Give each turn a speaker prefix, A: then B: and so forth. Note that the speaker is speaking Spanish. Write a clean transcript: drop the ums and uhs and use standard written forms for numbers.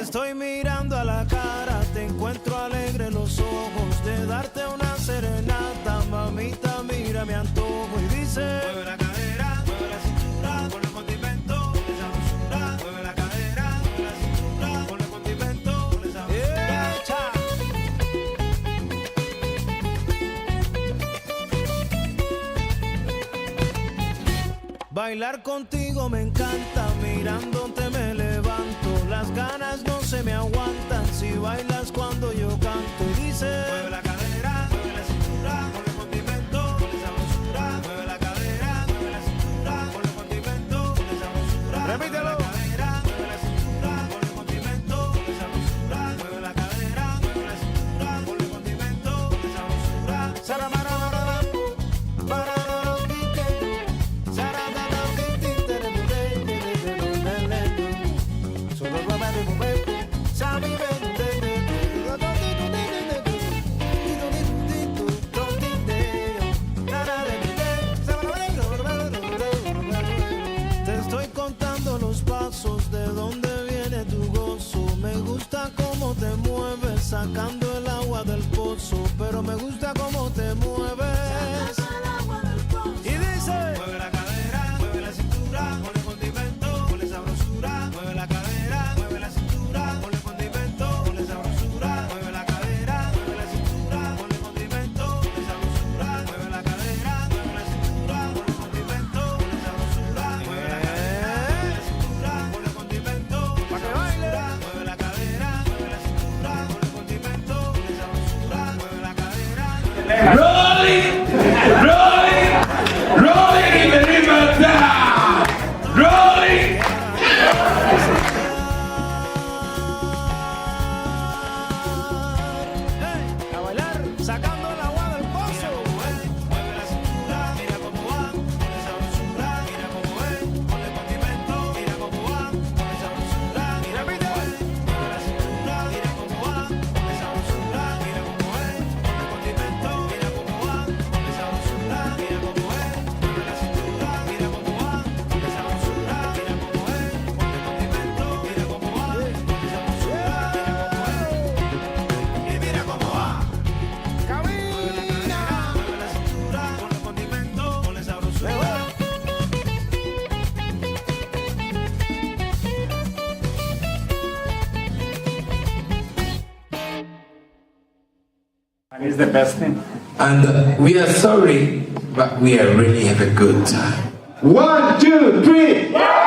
A: Estoy mirando a la cara, te encuentro alegre los ojos de darte una serenata, mamita, mira mi antojo y dice: mueve la cadera, mueve la cintura, con el condimento, con esa dulzura, mueve la cadera, mueve la cintura, con el condimento, con esa dulzura. Bailar contigo me encanta, mirándote me levanto, las ganas no se me aguantan si bailas cuando yo canto y dice: mueve la cadera, mueve la cintura, con el condimento, con esa dulzura, mueve la cadera, mueve la cintura, con el condimento, con esa dulzura. Repítelo. Mueve la cadera, mueve la cintura, con el condimento, con esa dulzura, mueve la cadera, mueve la cintura, con el condimento, con esa dulzura. Saramara. Te estoy contando los pasos de dónde viene tu gozo. Me gusta cómo te mueves sacando el agua del pozo, pero me gusta cómo te mueves. Y dice: mueve la cadera, mueve la cintura, con el condimento, con esa sabrosura. Mueve la cadera, mueve la cintura, con el condimento, con esa sabrosura. Mueve la cadera, mueve la cintura, con el condimento, con esa sabrosura. Mueve la cadera, mueve la cintura, con el condimento, con esa sabrosura. Mueve la cadera, mueve la cintura, con el condimento, con esa sabrosura. Mueve la cadera, mueve la cintura, con el condimento, con esa sabrosura. Mueve la cadera.
B: Rolling, rolling, rolling in the river down. Rolling.
A: A bailar, sacando el agua del pozo. Mueve la cintura, mira cómo va, con esa dulzura. Mira cómo es, con el condimento. Mira cómo va, con esa dulzura. Mira cómo es, mueve la cintura, mira cómo va, con esa dulzura. Mira cómo es, con el condimento. Mira cómo va, con esa dulzura. Mira cómo es, mueve la cintura, mira cómo va, con esa dulzura. Mira cómo es, con el condimento. Mira cómo va, con esa dulzura. Mira cómo es, y mira cómo va. Camina, mueve la cintura, con el condimento, con esa sabrosura.
C: It's the best thing.
D: And we are sorry, but we are really have a good time.
B: 1, 2, 3.